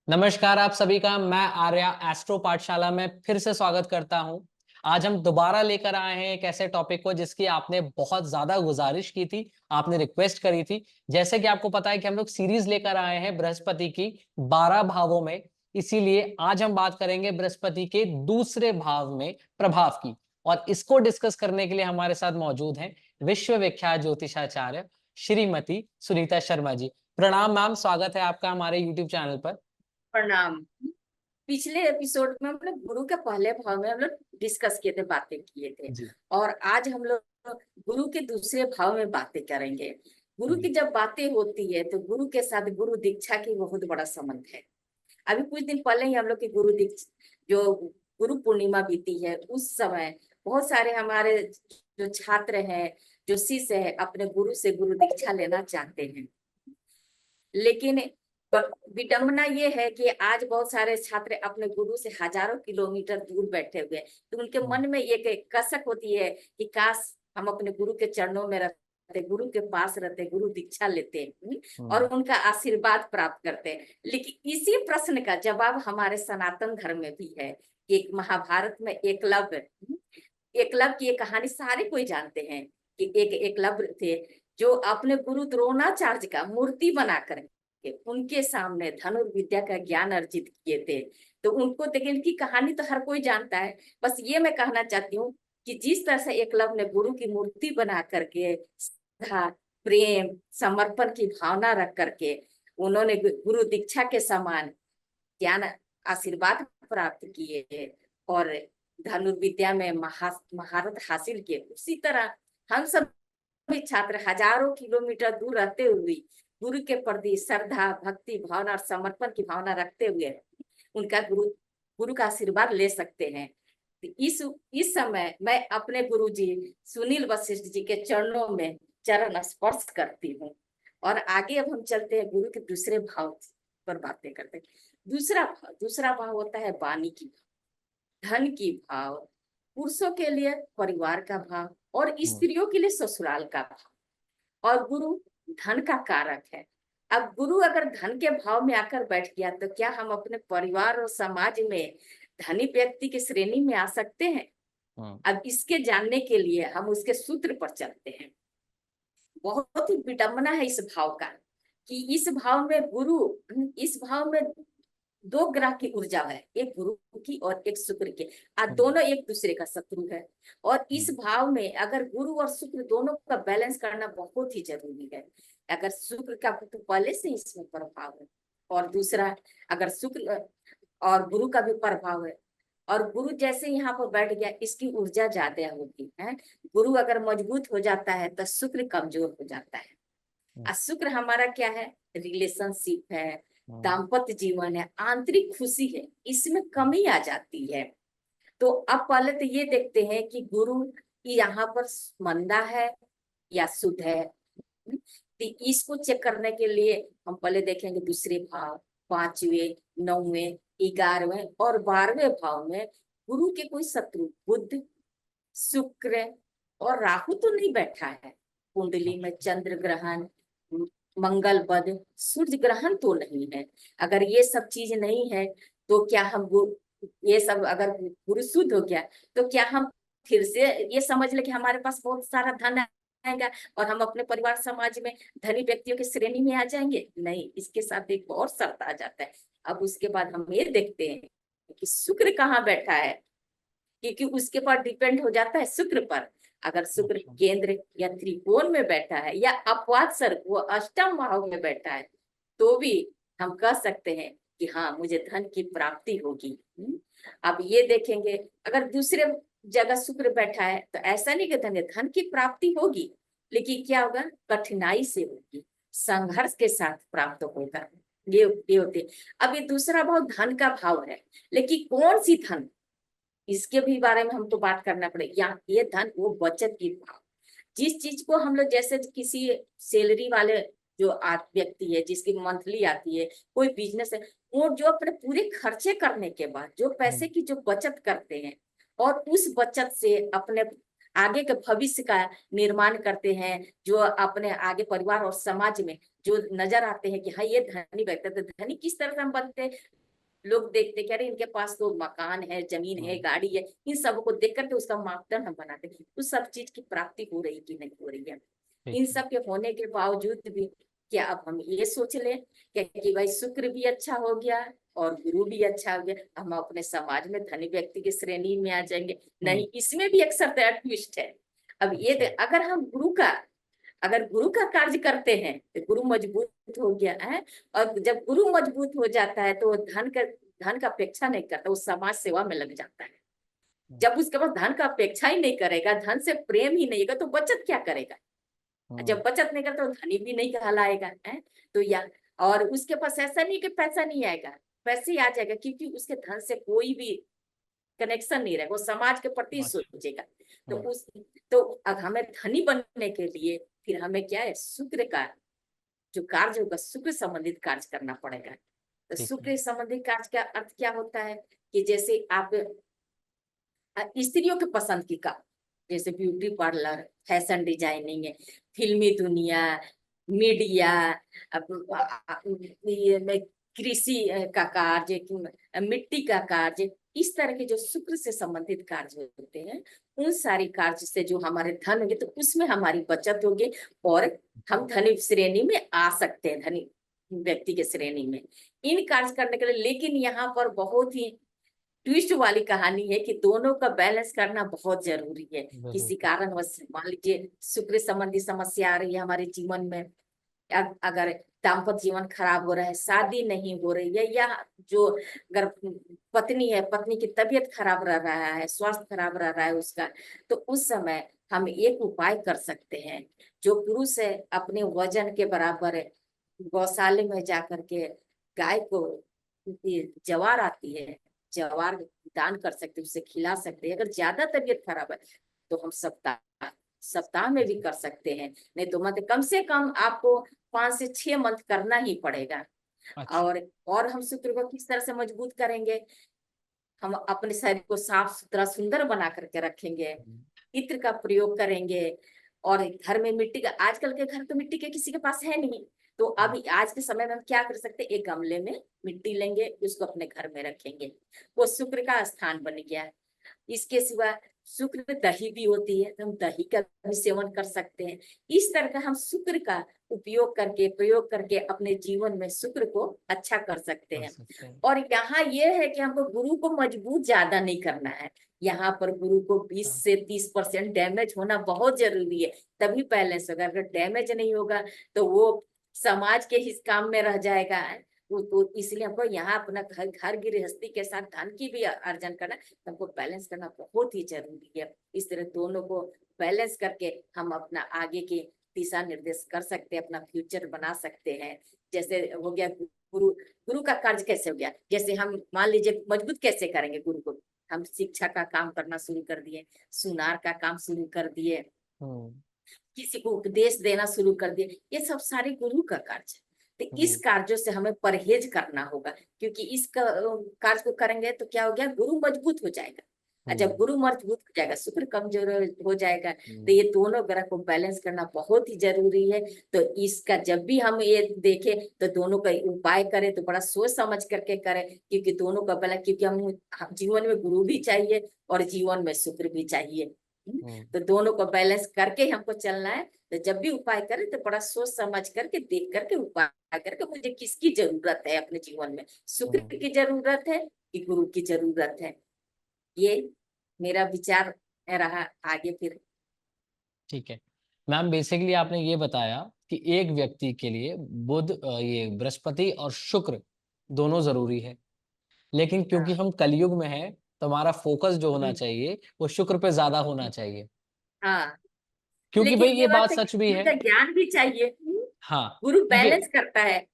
नमस्कार आप सभी का। मैं आर्या एस्ट्रो पाठशाला में फिर से स्वागत करता हूं। आज हम दोबारा लेकर आए हैं एक ऐसे टॉपिक को जिसकी आपने बहुत ज्यादा गुजारिश की थी, आपने रिक्वेस्ट करी थी। जैसे कि आपको पता है कि हम लोग सीरीज लेकर आए हैं बृहस्पति की 12 भावों में। इसीलिए आज हम बात करेंगे बृहस्पति के दूसरे भाव में प्रभाव की। और इसको डिस्कस करने के लिए हमारे साथ मौजूद हैं विश्वविख्यात ज्योतिषाचार्य श्रीमती सुनीता शर्मा जी। प्रणाम मैम, स्वागत है आपका हमारे यूट्यूब चैनल पर। प्रणाम। पिछले एपिसोड में हम लोग गुरु के पहले भाव में हम लोग डिस्कस किए थे, बातें किए थे। जी। और आज हम लोग गुरु के दूसरे भाव में बातें करेंगे। गुरु की जब बातें होती है तो गुरु के साथ गुरु दीक्षा की बहुत बड़ा संबंध है। अभी कुछ दिन पहले ही हम लोग की गुरु दीक्षा, जो गुरु पूर्णिमा बीती है, उस समय बहुत सारे हमारे जो छात्र हैं, जो शिष्य है, अपने गुरु से गुरु दीक्षा लेना चाहते हैं। लेकिन विडंबना ये है कि आज बहुत सारे छात्र अपने गुरु से हजारों किलोमीटर दूर बैठे हुए हैं। तो उनके मन में ये कसक होती है कि काश हम अपने गुरु के चरणों में रहते, गुरु के पास रहते, गुरु दीक्षा लेते और उनका आशीर्वाद प्राप्त करते। लेकिन इसी प्रश्न का जवाब हमारे सनातन धर्म में भी है। एक महाभारत में एकलव्य, एकलव्य की एक कहानी सारे कोई जानते हैं कि एक एकलव्य थे जो अपने गुरु द्रोणाचार्य का मूर्ति बनाकर उनके सामने धनुर्विद्या का ज्ञान अर्जित किए थे। तो उनको देखिए, इनकी कहानी तो हर कोई जानता है। बस ये मैं कहना चाहती हूँ कि जिस तरह से एकलव्य ने गुरु की मूर्ति बना करके श्रद्धा, प्रेम, समर्पण की भावना रख करके उन्होंने गुरु दीक्षा के समान ज्ञान आशीर्वाद प्राप्त किए और धनुर्विद्या में महारत हासिल किए, उसी तरह हम सब छात्र हजारों किलोमीटर दूर रहते हुए गुरु के प्रति श्रद्धा, भक्ति भावना और समर्पण की भावना रखते हुए उनका गुरु का आशीर्वाद ले सकते हैं। तो इस समय मैं अपने गुरु जी सुनील वशिष्ठ जी के चरणों में चरण स्पर्श करती हूँ। और आगे अब हम चलते हैं गुरु के दूसरे भाव पर बातें करते हैं। दूसरा भाव होता है वाणी की भाव, धन की भाव, पुरुषों के लिए परिवार का भाव और स्त्रियों के लिए ससुराल का भाव। और गुरु धन का कारक है। अब गुरु अगर धन के भाव में आकर बैठ गया तो क्या हम अपने परिवार और समाज में धनी व्यक्ति की श्रेणी में आ सकते हैं? अब इसके जानने के लिए हम उसके सूत्र पर चलते हैं। बहुत ही विडंबना है इस भाव का कि इस भाव में दो ग्रह की ऊर्जा है, एक गुरु की और एक शुक्र की। दोनों एक दूसरे का शत्रु है। और इस भाव में अगर गुरु और शुक्र दोनों का बैलेंस करना बहुत ही जरूरी है। अगर शुक्र का तो पहले से इसमें प्रभाव है और दूसरा अगर शुक्र और गुरु का भी प्रभाव है और गुरु जैसे यहाँ पर बैठ गया, इसकी ऊर्जा ज्यादा होती है। गुरु अगर मजबूत हो जाता है तो शुक्र कमजोर हो जाता है। और शुक्र हमारा क्या है? रिलेशनशिप है, दाम्पत्य जीवन है, आंतरिक खुशी है, इसमें कमी आ जाती है। तो अब पहले तो ये देखते हैं कि गुरु यहाँ पर मंदा है या शुद्ध है। तो इसको चेक करने के लिए हम पहले देखेंगे दूसरे भाव, 5वें, 9वें, 11वें और 12वें भाव में गुरु के कोई शत्रु बुध, शुक्र और राहु तो नहीं बैठा है। कुंडली में चंद्र ग्रहण, मंगल बद, सूर्य ग्रहण तो नहीं है। अगर ये सब चीज नहीं है तो क्या हम ये सब अगर गुरु शुद्ध हो गया तो क्या हम फिर से ये समझ ले कि हमारे पास बहुत सारा धन आएगा और हम अपने परिवार समाज में धनी व्यक्तियों की श्रेणी में आ जाएंगे? नहीं, इसके साथ एक और शर्त आ जाता है। अब उसके बाद हम ये देखते हैं कि शुक्र कहाँ बैठा है, क्योंकि उसके पर डिपेंड हो जाता है शुक्र पर। अगर शुक्र केंद्र या त्रिकोण में बैठा है या अपवाद सर्ग वो अष्टम भाव में बैठा है तो भी हम कह सकते हैं कि हाँ, मुझे धन की प्राप्ति होगी। अब ये देखेंगे अगर दूसरे जगह शुक्र बैठा है तो ऐसा नहीं कि धन की प्राप्ति होगी, लेकिन क्या होगा? कठिनाई से होगी, संघर्ष के साथ प्राप्त होगा। ये होते। अब ये दूसरा भाव धन का भाव है, लेकिन कौन सी धन, इसके भी बारे में हमको बात करना पड़ेगा। ये धन वो बचत की भाव, जिस चीज को हम लोग जैसे किसी सैलरी वाले जो व्यक्ति है जिसकी मंथली आती है, कोई बिजनेस है, वो जो अपने पूरे खर्चे करने के बाद जो पैसे की जो बचत करते हैं और उस बचत से अपने आगे के भविष्य का निर्माण करते हैं, जो अपने आगे परिवार और समाज में जो नजर आते हैं कि हाँ ये धनी व्यक्ति। तो धनी किस तरह से हम बनते हैं? लोग देखते कि अरे इनके पास तो मकान है, जमीन है, गाड़ी है, इन सब को देख करके उसका मापदंड हम बनाते हैं उस सब चीज की प्राप्ति हो रही कि नहीं हो रही है। ठीक इन है। सब के होने के बावजूद भी क्या अब हम ये सोच लें कि भाई शुक्र भी अच्छा हो गया और गुरु भी अच्छा हो गया, हम अपने समाज में धनी व्यक्ति की श्रेणी में आ जाएंगे? नहीं, इसमें भी एक सर्त ट्विस्ट है। अब ये अच्छा। अगर हम अगर गुरु का कार्य करते हैं तो गुरु मजबूत हो गया है। और जब गुरु मजबूत हो जाता है तो वो धन का अपेक्षा नहीं करता, वो समाज सेवा में लग जाता है। जब उसके पास धन का अपेक्षा ही नहीं करेगा, धन से प्रेम ही नहीं होगा, तो बचत क्या करेगा? जब बचत नहीं करता तो धनी भी नहीं कहलाएगा है। तो या और उसके पास ऐसा नहीं कि पैसा नहीं आएगा, पैसे ही आ जाएगा, क्योंकि उसके धन से कोई भी कनेक्शन नहीं रहेगा, वो समाज के प्रति अच्छा। सोचेगा। तो उस तो अब हमें धनी बनने के लिए फिर हमें क्या है, शुक्र का जो कार्य होगा, शुक्र संबंधित कार्य करना पड़ेगा। तो ठीक है। शुक्र संबंधित कार्य का अर्थ क्या होता है कि जैसे आप स्त्रियों के पसंद की काम, जैसे ब्यूटी पार्लर, फैशन डिजाइनिंग, फिल्मी दुनिया, मीडिया, ये कृषि का कार्य, मिट्टी का कार्य, इस तरह के जो शुक्र से संबंधित कार्य होते हैं, उन सारी कार्य से जो हमारे धन होंगे तो उसमें हमारी बचत होगी और हम धनी श्रेणी में आ सकते हैं, धनी व्यक्ति के श्रेणी में इन कार्य करने के लिए। लेकिन यहाँ पर बहुत ही ट्विस्ट वाली कहानी है कि दोनों का बैलेंस करना बहुत जरूरी है। जरूर। किसी कारण मान लीजिए शुक्र संबंधी समस्या आ रही है हमारे जीवन में, अगर दाम्पत्य जीवन खराब हो रहा है, शादी नहीं हो रही है, या जो अगर पत्नी है, पत्नी की तबीयत खराब रह रहा है, स्वास्थ्य खराब रह रहा है उसका, तो उस समय हम एक उपाय कर सकते हैं। जो पुरुष है अपने वजन के बराबर गौशाले में जाकर के गाय को जवार आती है, जवार दान कर सकते, उससे खिला सकते हैं। अगर ज्यादा तबीयत खराब है तो हम सप्ताह सप्ताह में भी कर सकते हैं, नहीं तो मत कम से कम आपको 5 से 6 मंथ करना ही पड़ेगा। अच्छा। और हम शुक्र को किस तरह से मजबूत करेंगे, हम अपने शरीर को साफ सुथरा सुंदर बना करके रखेंगे, इत्र का प्रयोग करेंगे। और घर में मिट्टी का, आजकल के घर तो मिट्टी के किसी के पास है नहीं, तो अब आज के समय में हम क्या कर सकते हैं, एक गमले में मिट्टी लेंगे, उसको अपने घर में रखेंगे, वो शुक्र का स्थान बन गया है। इसके सिवा शुक्र दही भी होती है, तो हम दही का भी सेवन कर सकते हैं। इस तरह का हम शुक्र का उपयोग करके, प्रयोग करके अपने जीवन में शुक्र को अच्छा कर सकते कर हैं। सकते हैं। और यहाँ ये है कि हमको गुरु को मजबूत ज्यादा नहीं करना है, यहाँ पर गुरु को 20 से 30% डैमेज होना बहुत जरूरी है, तभी बैलेंस होगा। अगर डैमेज नहीं होगा तो वो समाज के ही काम में रह जाएगा। तो इसलिए हमको यहाँ अपना घर गृहस्थी के साथ धन की भी अर्जन करना, हमको बैलेंस करना बहुत ही जरूरी है। इस तरह दोनों को बैलेंस करके हम अपना आगे के दिशा निर्देश कर सकते हैं, अपना फ्यूचर बना सकते हैं। जैसे हो गया गुरु, गुरु का कार्य कैसे हो गया, जैसे हम मान लीजिए मजबूत कैसे करेंगे गुरु को, हम शिक्षा का काम करना शुरू कर दिए, सुनार का काम शुरू कर दिए, किसी को उपदेश देना शुरू कर दिए, ये सब सारे गुरु का कार्य है। तो इस कार्यों से हमें परहेज करना होगा, क्योंकि इस कार्य को करेंगे तो क्या हो गया, गुरु मजबूत हो जाएगा। और जब गुरु मजबूत हो जाएगा, शुक्र कमजोर हो जाएगा, तो ये दोनों ग्रह को बैलेंस करना बहुत ही जरूरी है। तो इसका जब भी हम ये देखें तो दोनों का उपाय करें तो बड़ा सोच समझ करके करें, क्योंकि दोनों का बैलेंस, क्योंकि हम जीवन में गुरु भी चाहिए और जीवन में शुक्र भी चाहिए। तो दोनों को बैलेंस करके हमको चलना है। तो जब भी उपाय करें तो बड़ा सोच समझ करके, देख करके उपाय करके, मुझे किसकी जरूरत है अपने जीवन में, शुक्र की जरूरत है कि गुरु की जरूरत है, ये मेरा विचार रहा। आगे फिर ठीक है मैम, बेसिकली आपने ये बताया कि एक व्यक्ति के लिए बुध, ये बृहस्पति और शुक्र दोनों जरूरी है, लेकिन क्योंकि हाँ। हम कलयुग में हैं तो हमारा फोकस जो होना चाहिए वो शुक्र पे ज्यादा होना चाहिए, हाँ, क्योंकि भाई लेकिन ये ये बात बात है कि सच भी गुरु है। का ज्ञान भी चाहिए। हाँ गुरु देखिए, बैलेंस करता है।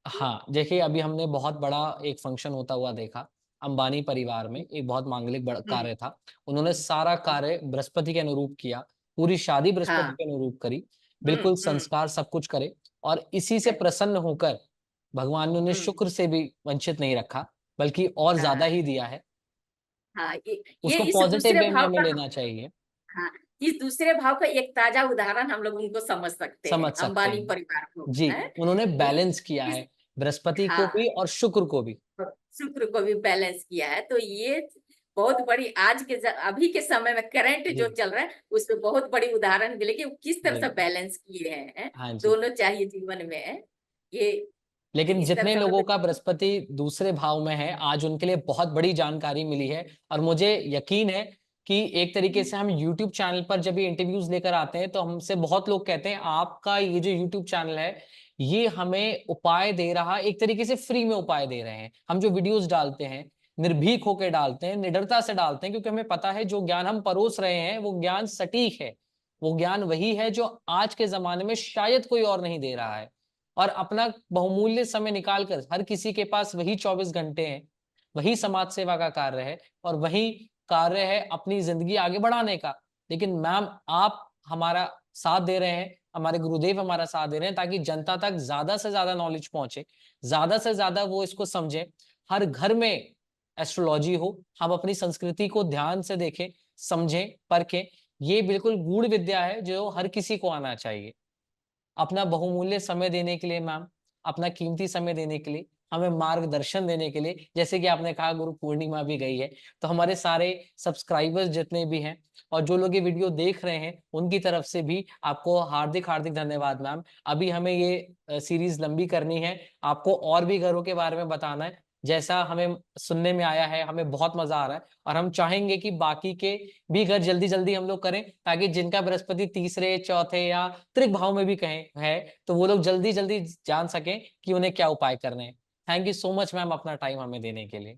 हाँ देखिए, अभी हमने बहुत बड़ा एक फंक्शन होता हुआ देखा, अंबानी परिवार में एक बहुत मांगलिक कार्य था, उन्होंने सारा कार्य बृहस्पति के अनुरूप किया, पूरी शादी बृहस्पति हाँ। के अनुरूप करी, बिल्कुल संस्कार सब कुछ करे, और इसी से प्रसन्न होकर भगवान ने उन्हें शुक्र से भी वंचित नहीं रखा, बल्कि और ज्यादा हाँ। ही दिया है। हाँ, ये उसको इस पॉजिटिव दूसरे वे में भाव हमें का, लेना चाहिए। हाँ, इस दूसरे भाव का एक ताजा उदाहरण हम लोग उनको समझ सकते हैं, समझ सकते अंबानी हैं परिवार को जी, है। उन्होंने इ- बैलेंस किया इस है बृहस्पति को भी हाँ, और शुक्र को भी। शुक्र को भी बैलेंस किया है, तो ये बहुत बड़ी आज के अभी के समय में करंट जो जी। चल रहा है उसमें बहुत बड़ी उदाहरण मिले कि वो किस तरह से बिल्कुल। बैलेंस किए हैं। हाँ जी। दोनों चाहिए जीवन में, ये लेकिन इस तरह जितने से हम लोग लोगों का को। बृहस्पति दूसरे भाव में है, आज उनके लिए बहुत बड़ी जानकारी मिली है। और मुझे यकीन है कि एक तरीके से हम यूट्यूब चैनल पर जब ये इंटरव्यूज लेकर आते हैं तो हमसे बहुत लोग कहते हैं आपका ये जो यूट्यूब चैनल है ये हमें उपाय दे रहा, एक तरीके से फ्री में उपाय दे रहे हैं। हम जो वीडियोस डालते हैं निर्भीक होकर डालते हैं, निडरता से डालते हैं, क्योंकि हमें पता है जो ज्ञान हम परोस रहे हैं वो ज्ञान सटीक है। वो ज्ञान वही है जो आज के जमाने में शायद कोई और नहीं दे रहा है। और अपना बहुमूल्य समय निकाल कर, हर किसी के पास वही 24 घंटे हैं, वही समाज सेवा का कार्य है और वही कार्य है अपनी जिंदगी आगे बढ़ाने का। लेकिन मैम आप हमारा साथ दे रहे हैं, हमारे गुरुदेव हमारा साथ दे रहे हैं ताकि जनता तक ज्यादा से ज्यादा नॉलेज पहुंचे, ज्यादा से ज्यादा वो इसको समझे। हर घर में एस्ट्रोलॉजी हो, हम अपनी संस्कृति को ध्यान से देखें, समझें, परखें। ये बिल्कुल गूढ़ विद्या है जो हर किसी को आना चाहिए। अपना बहुमूल्य समय देने के लिए मैम, अपना कीमती समय देने के लिए, हमें मार्गदर्शन देने के लिए, जैसे कि आपने कहा गुरु पूर्णिमा भी गई है, तो हमारे सारे सब्सक्राइबर्स जितने भी हैं और जो लोग ये वीडियो देख रहे हैं उनकी तरफ से भी आपको हार्दिक हार्दिक धन्यवाद मैम। अभी हमें ये सीरीज लंबी करनी है, आपको और भी घरों के बारे में बताना है। जैसा हमें सुनने में आया है हमें बहुत मजा आ रहा है और हम चाहेंगे कि बाकी के भी घर जल्दी जल्दी हम लोग करें, ताकि जिनका बृहस्पति तीसरे चौथे या त्रिक भाव में भी कहें है तो वो लोग जल्दी जल्दी जान सकें कि उन्हें क्या उपाय करने हैं। Thank you so much ma'am अपना टाइम हमें देने के लिए।